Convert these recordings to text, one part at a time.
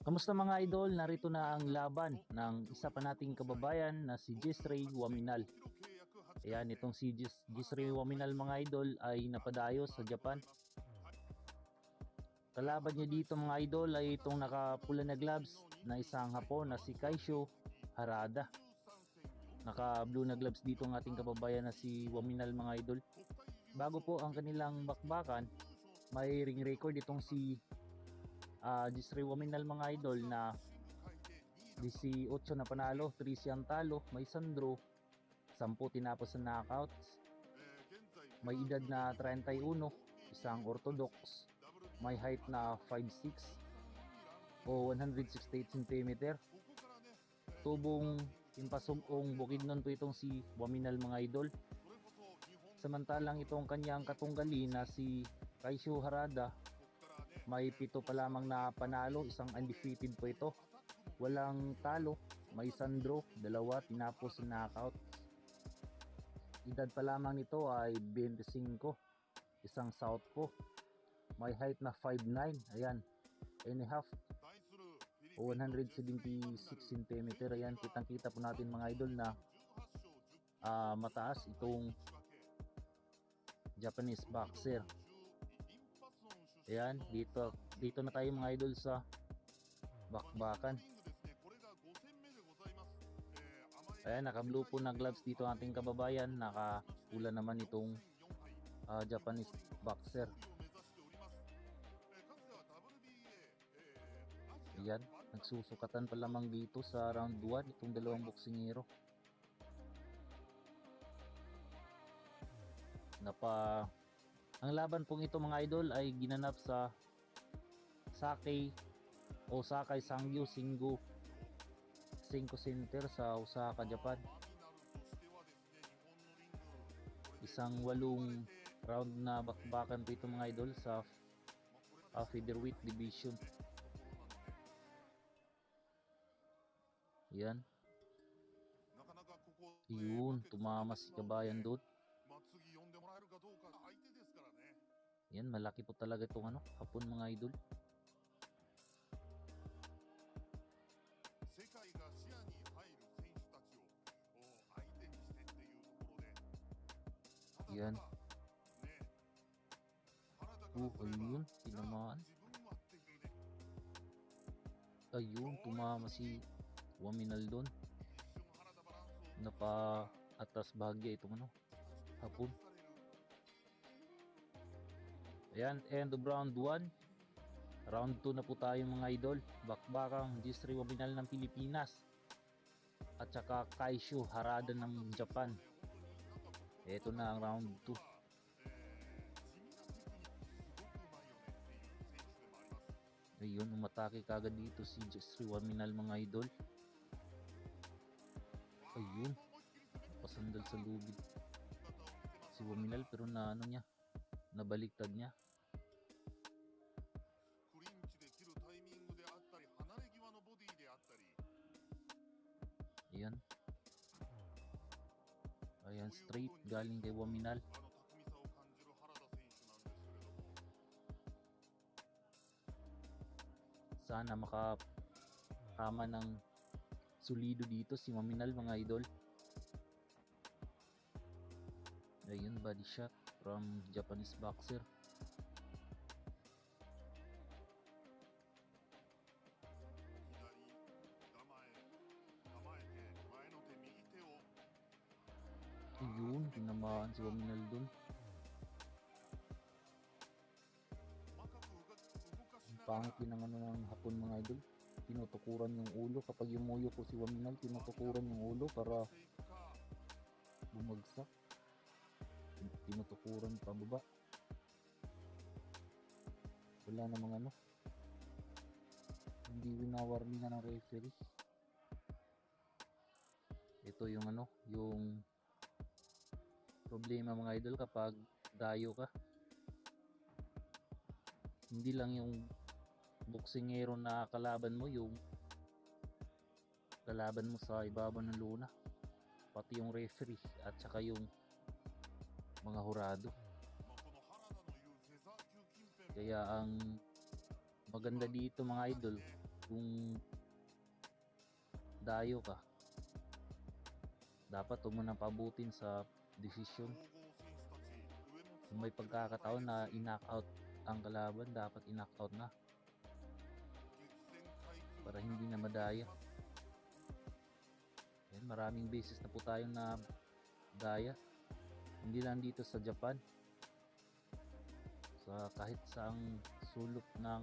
Kamusta mga idol? Narito na ang laban ng isa pa nating kababayan na si Jisray Waminal. Ayan, itong si Jisray Waminal mga idol ay napadayo sa Japan. Kalaban niya dito mga idol ay itong nakapula na gloves na isang Hapon na si Kaisho Harada. Naka blue na gloves dito ang ating kababayan na si Waminal mga idol. Bago po ang kanilang bakbakan, may ring record itong si Jisray Waminal mga idol na 18 na panalo, 3 siyang talo, may sandro, 10 tinapos sa knockouts. May edad na 31, isang orthodox, may height na 5'6 o 168 cm. Tubong Impasugong Bukidnon po itong si Waminal mga idol. Samantalang itong kanyang katunggali na si Kaisho Harada, may 7 pa lamang na panalo, isang undefeated po ito. Walang talo, may sandro, 2 tinapos sa knockout. Edad pa lamang nito ay 25, isang southpaw, may height na 5'9", ayan, and a half o 176 cm. Ayan, kitang kita po natin mga idol na mataas itong Japanese boxer. Ayan, dito na tayo mga idol sa bakbakan. Ayan, naka blue po na gloves dito ang ating kababayan, naka pula naman itong Japanese boxer. Ayan, nagsusukatan pa lamang dito sa round 1 itong dalawang boksingero. Ang laban pong ito mga idol ay ginanap sa Osaka Sangyo Shingo Center sa Osaka, Japan. Isang 8 round na bakbakan po ito mga idol sa featherweight division. Yan. Yun, tumama si kabayan doon. Yan, malaki po talaga itong Hapon mga idol. Yan. Ayun, tinamaan. Ayun, tumama si Waminal doon. Napa-atas bahagya itong Hapon. Ayan, end of round 1. Round 2 na po tayo mga idol. Bakbakang Jisray Waminal ng Pilipinas at saka Kaisho Harada ng Japan. Ito na ang round 2. Ayun, umatake kagad dito si Jisray Waminal mga idol. Ayun, pasandal sa lubid si Waminal, pero nabaliktad niya. Ayan. Ayan, straight galing kay Waminal. Sana makakama ng solido dito si Waminal mga idol. Ayun, body shot from Japanese boxer. Ayun, tinamaan si Waminal dun. Ang pangit yun ng Hapon mga idol. Tinutukuran yung ulo. Kapag yumuyo po si Waminal, tinutukuran yung ulo para bumagsak. Tinutukuran pababa. Wala namang hindi winawarningan ng referee. Ito yung yung problema mga idol kapag dayo ka. Hindi lang yung boksingero na kalaban mo, yung kalaban mo sa ibabaw ng luna, pati yung referee at saka yung mga hurado. Kaya ang maganda dito mga idol, kung dayo ka, dapat huwag mo nang pabutin sa desisyon. Kung may pagkakataon na i-knock out ang kalaban, dapat i-knock out na para hindi na madaya. Ayan, maraming beses na po tayong na daya, hindi lang dito sa Japan, sa kahit saang sulok ng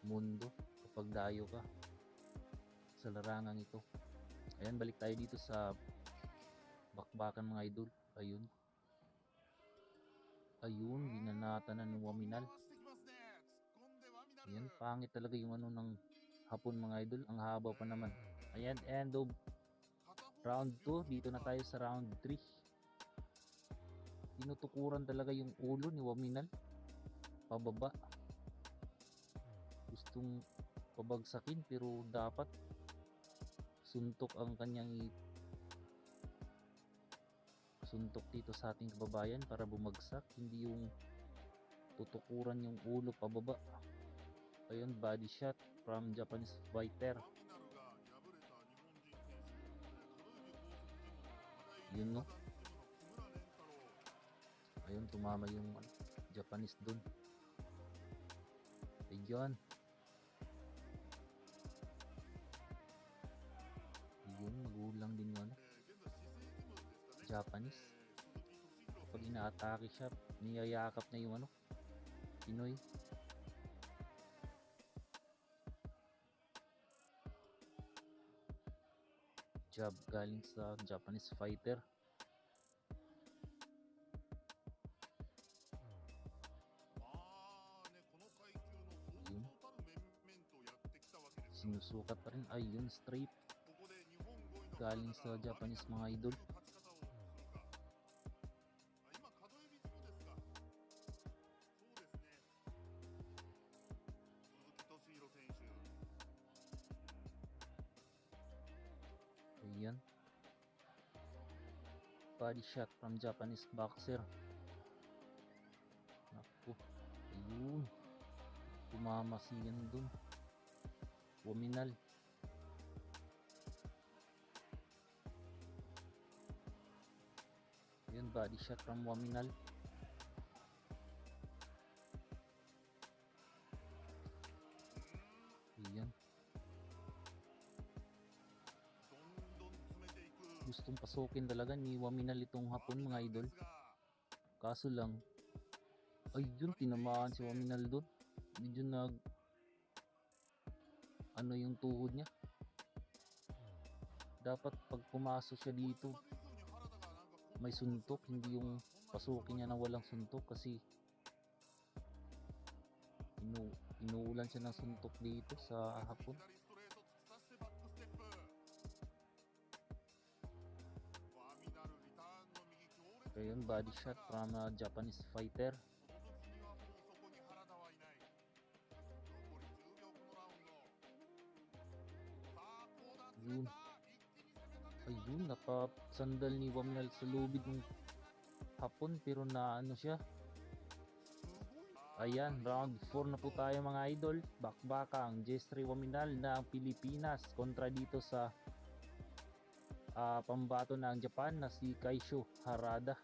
mundo kapag dayo ka sa larangang ito. Ayan, balik tayo dito sa bakbakan mga idol. Ayun, binanatan na ng Waminal. Ayan, pangit talaga yung ano ng Hapon mga idol, ang haba pa naman. Ayan, end of round 2. Dito na tayo sa round 3. Tinutukuran talaga yung ulo ni Waminal pababa. Gustong pabagsakin pero dapat suntok ang kanyang suntok dito sa ating kababayan para bumagsak, hindi yung tutukuran yung ulo pababa. Ayun, body shot from Japanese fighter. Yun no, ayun, tumama yung Japanese dun. Ayun, yun, magulang din yun, Japanese. Pag ina-atake siya, niyayakap na yung Pinoy. Jab galing sa Japanese fighter. Yun, sinusukat pa rin. Ayun, straight galing sa Japanese mga idol. Ayan, body shot from Japanese boxer. Naku, ayun, tumama siyan dun, Waminal. Ayun, body shot from Waminal. Ayan, gustong pasukin talaga ni Waminal itong Hapon mga idol, kaso lang ayun, tinamaan si Waminal doon. Medyo yung tuhod niya. Dapat pag pumasok siya dito may suntok, hindi yung pasukin niya na walang suntok, kasi inuulan siya ng suntok dito sa Hapon. Ayun, body shot from Japanese fighter. Yun, ayun, napasandal ni Waminal sa lubid ng Hapon, pero siya. Ayan, round 4 na po tayo mga idol. Bakbakang Jesri Waminal ng Pilipinas kontra dito sa pambato ng Japan na si Kaisho Harada.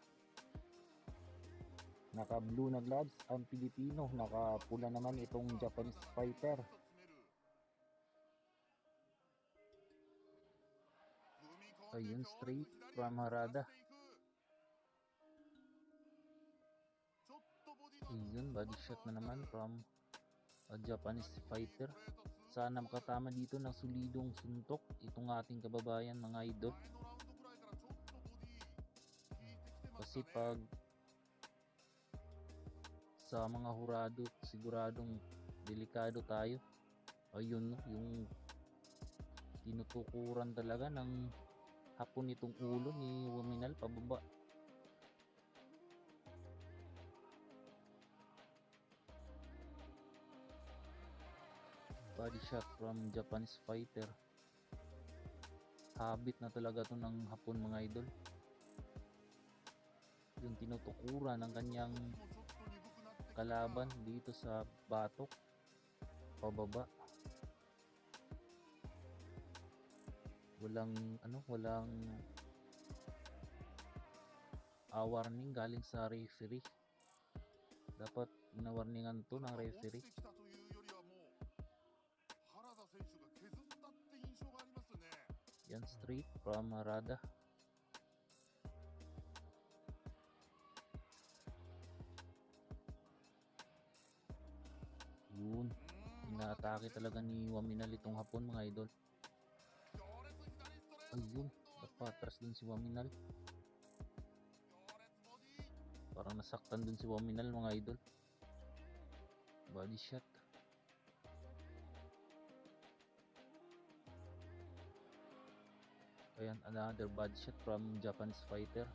Naka blue na gloves ang Pilipino, naka pula naman itong Japanese fighter. Ayun, straight from Harada. Ayun, body shot na naman from a Japanese fighter. Sana makatama dito ng solidong suntok itong ating kababayan mga idol, kasi pag sa mga hurado siguradong delikado tayo. Ayun, yung tinutukuran talaga ng Hapon itong ulo ni Waminal pababa. Body shot from Japanese fighter. Habit na talaga to ng Hapon mga idol, yung tinutukuran ng kanyang kalaban dito sa batok pababa. Walang warning galing sa referee. Dapat na-warningan to ng referee. Yan, straight from Harada. Yun, inaatake talaga ni Waminal itong hapon mga idol. Ayun, napatras dun si Waminal. Parang nasaktan dun si Waminal mga idol. Body shot. Ayan, another body shot from Japanese fighter.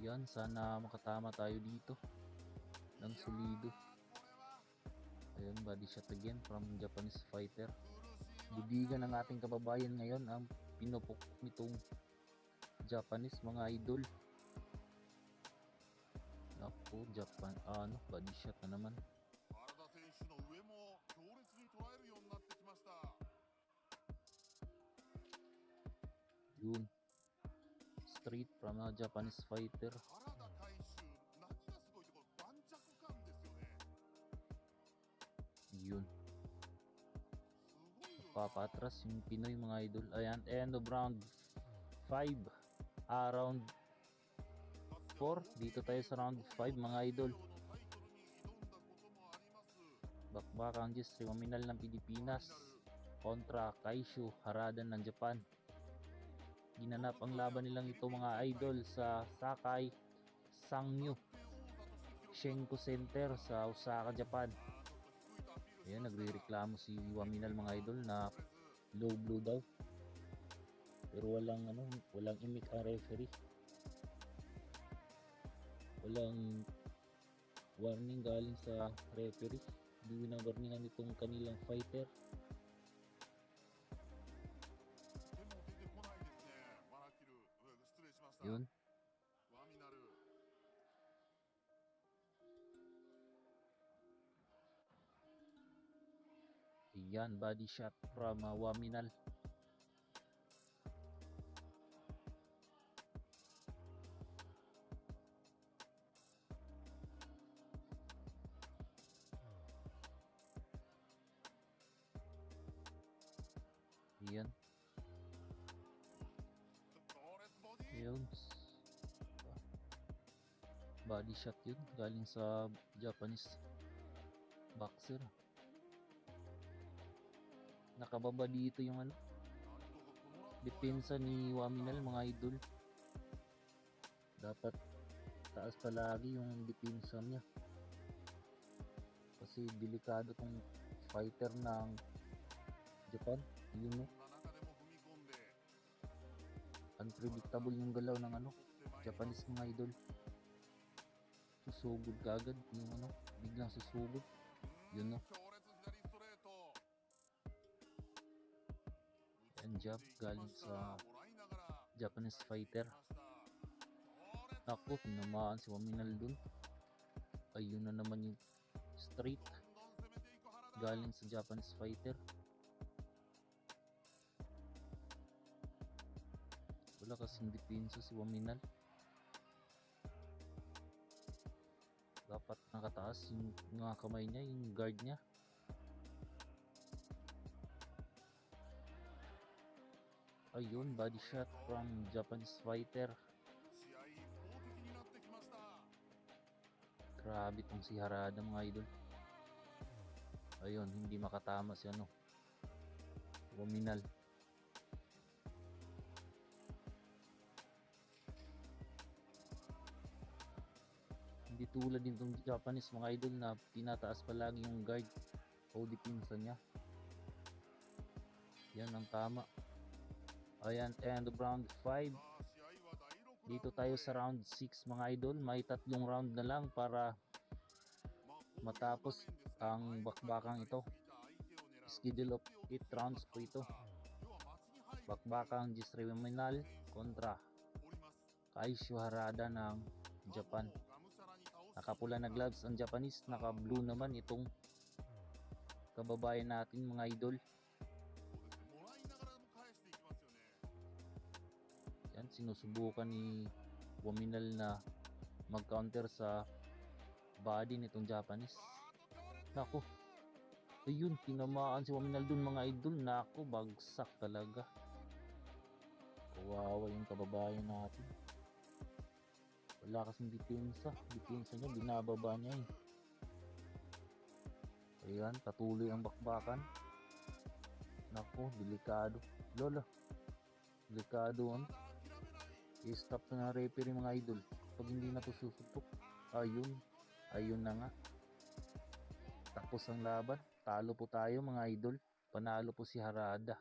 Yan, sana makatama tayo dito ng solido. Ayan, body shot again from Japanese fighter. Bibigan ng ating kababayan ngayon ang pinupok nitong Japanese mga idol. Naku, Japan, body shot na naman. Yun, straight from a Japanese fighter. Yun, napapatras yung Pinoy mga idol. Ayan, end of round 5, round 4. Dito tayo sa round 5 mga idol. Bakbakang Jesri Waminal ng Pilipinas kontra Kaishu Harada ng Japan. Ginanap ang laban nilang ito mga idol sa Sakai Sangyu Shenko Center sa Osaka, Japan. Ayan, nagrereklamo si Waminal mga idol na low blow daw. Pero walang imik ang referee. Walang warning galing sa referee. Hindi na warningan itong kanilang fighter. Yun. Yan, body shot from Waminal. Yan. Yun. Body shot yun galing sa Japanese boxer. Nakababa dito yung depensa ni Waminal mga idol. Dapat taas palagi yung depensa niya. Kasi delikado tong fighter ng Japan. Yun, unpredictable yung galaw ng Japanese mga idol. Susugod kagad yung biglang susugod. Yun, and jab galing sa Japanese fighter. Ako, tinamaan si Waminal dun. Ayun na naman yung straight galing sa Japanese fighter. Wala kasing depensa si Waminal. Dapat nakataas yung mga kamay niya, yung guard niya. Ayun, body shot from Japanese fighter. Grabe tong si Harada mga idol. Ayun, hindi makatama si Waminal. Hindi tulad din tong Japanese mga idol na tinataas palagi yung guard o depensa niya. Yan ang tama. Ayan, end of round 5. Dito tayo sa round 6 mga idol. May 3 round na lang para matapos ang bakbakang ito. Schedule of 8 rounds po ito. Bakbakang Jesri Waminal kontra Kaishu Harada ng Japan. Nakapula na gloves ang Japanese, naka blue naman itong kababayan natin mga idol. Yan, sinusubukan ni Waminal na mag-counter sa body nitong Japanese. Nako, ayun, tinamaan si Waminal dun mga idol. Nako, bagsak talaga. Kawawa yung kababayan natin. Wala kasing depensa niya, binababa niya eh. Ayan, patuloy ang bakbakan. Nako, delikado. Lola, delikado ano. I-stop na ng referee mga idol pag hindi na to susutok. Ayun na nga. Tapos ang laban. Talo po tayo mga idol. Panalo po si Harada.